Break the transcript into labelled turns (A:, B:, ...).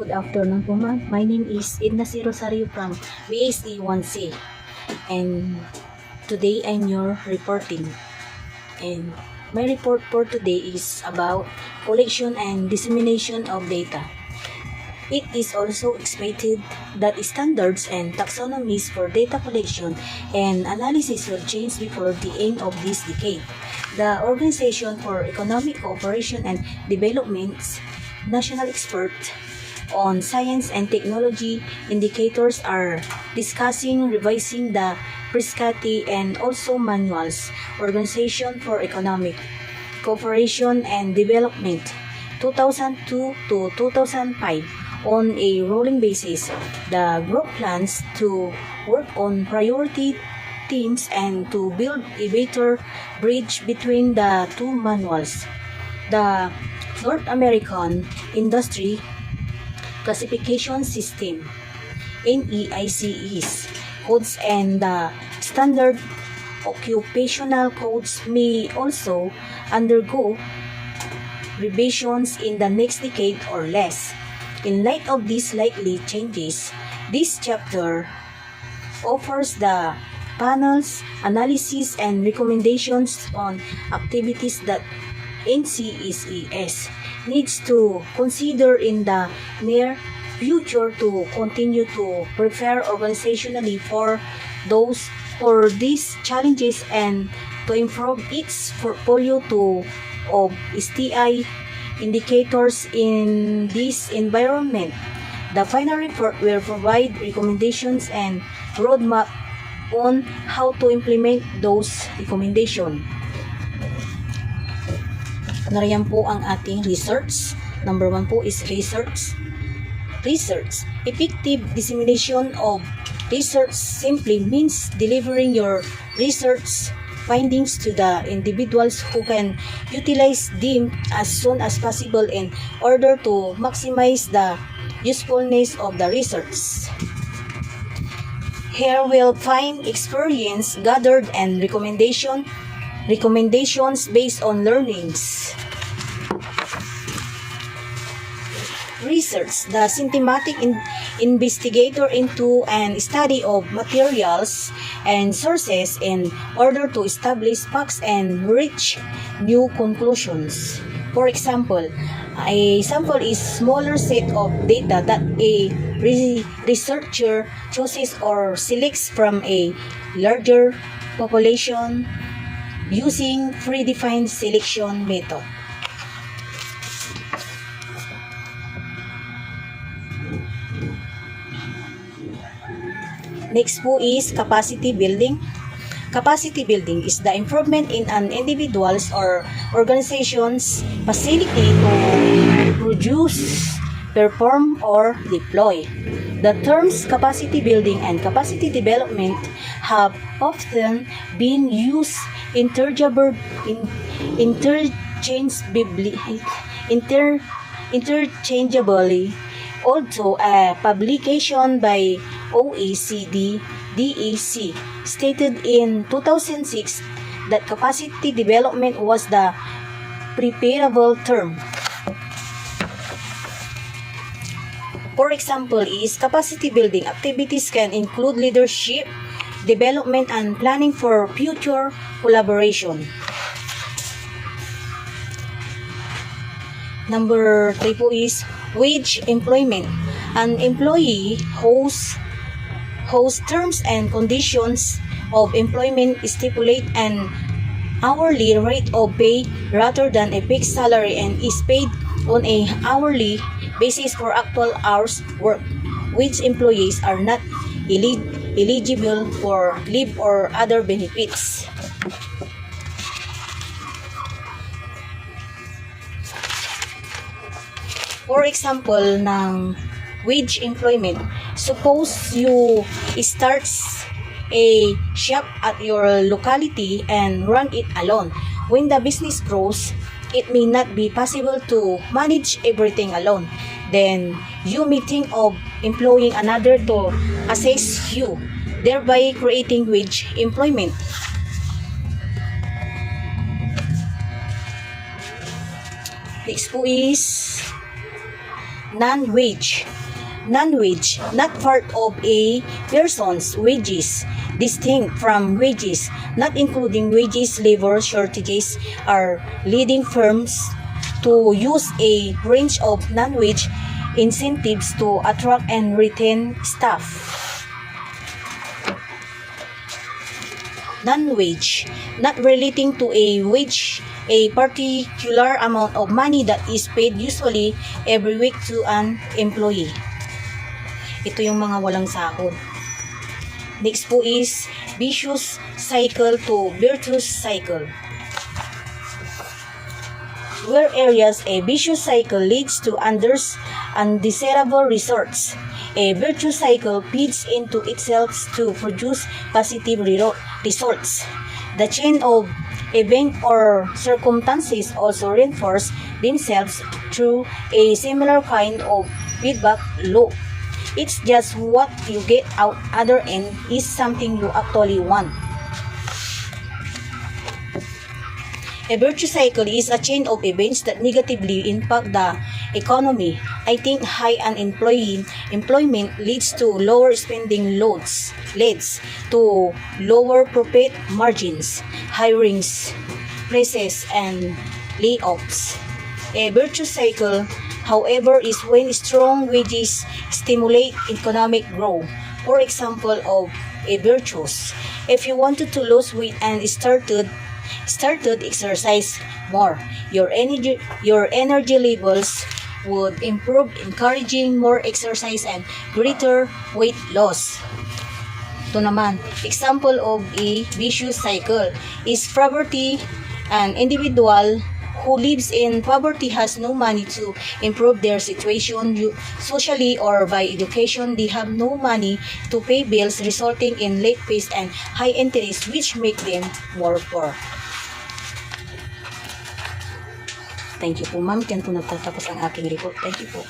A: Good afternoon po ma'am. My name is Edna C. Rosario from BSE 1C. And today I'm your reporting. And my report for today is about collection and dissemination of data. It is also expected that standards and taxonomies for data collection and analysis will change before the end of this decade. The Organization for Economic Cooperation and Development's national expert on science and technology indicators are discussing revising the Prescati and also manuals Organization for Economic Cooperation and Development 2002 to 2005 on a rolling basis. The group plans to work on priority themes and to build a better bridge between the two manuals. The North American Industry Classification System (NEICE's) codes and the standard occupational codes may also undergo revisions in the next decade or less. In light of these likely changes, this chapter offers the panel's analysis and recommendations on activities that NCSES needs to consider in the near future to continue to prepare organizationally for these challenges and to improve its portfolio of STI indicators in this environment. The final report will provide recommendations and roadmap on how to implement those recommendations. Nariyan po ang ating research. Number 1 po is research. Effective dissemination of research simply means delivering your research findings to the individuals who can utilize them as soon as possible in order to maximize the usefulness of the research. Here we'll find experience gathered and recommendations based on learnings. Research, the systematic investigator into and study of materials and sources in order to establish facts and reach new conclusions. For example, a sample is smaller set of data that a researcher chooses or selects from a larger population using predefined selection method. Next po is capacity building. Capacity building is the improvement in an individual's or organization's facility to produce, perform, or deploy. The terms capacity building and capacity development have often been used interchangeably, although a publication by OECD DEC stated in 2006 that capacity development was the preferable term. For example, capacity building activities can include leadership, development, and planning for future collaboration. Number 3 po is wage employment. An employee whose terms and conditions of employment stipulate an hourly rate of pay rather than a fixed salary and is paid on a hourly basis for actual hours worked. Wage employees are not eligible for leave or other benefits. For example, ng wage employment, suppose you starts a shop at your locality and run it alone. When the business grows, it may not be possible to manage everything alone. Then, you may think of employing another to assist you, thereby creating wage employment. Next po is non-wage. Non-wage, not part of a person's wages, distinct from wages, not including wages. Labor shortages are leading firms to use a range of non-wage incentives to attract and retain staff. Non-wage, not relating to a wage, a particular amount of money that is paid usually every week to an employee. Ito yung mga walang sahod. Next po is vicious cycle to virtuous cycle. Where areas a vicious cycle leads to undesirable results, a virtuous cycle feeds into itself to produce positive results. The chain of events or circumstances also reinforce themselves through a similar kind of feedback loop. It's just what you get out other end is something you actually want. A virtuous cycle is a chain of events that negatively impact the economy. I think high unemployment leads to lower spending leads to lower profit margins, hirings, prices, and layoffs. A virtuous cycle, however, is when strong wages stimulate economic growth. For example of a virtuous, if you wanted to lose weight and started exercise more, your energy levels would improve, encouraging more exercise and greater weight loss. Ito naman, example of a vicious cycle is poverty. An individual who lives in poverty has no money to improve their situation socially or by education. They have no money to pay bills, resulting in late fees and high interest, which make them more poor. Thank you po, ma'am. Diyan po nagtatapos ang aking report. Thank you po.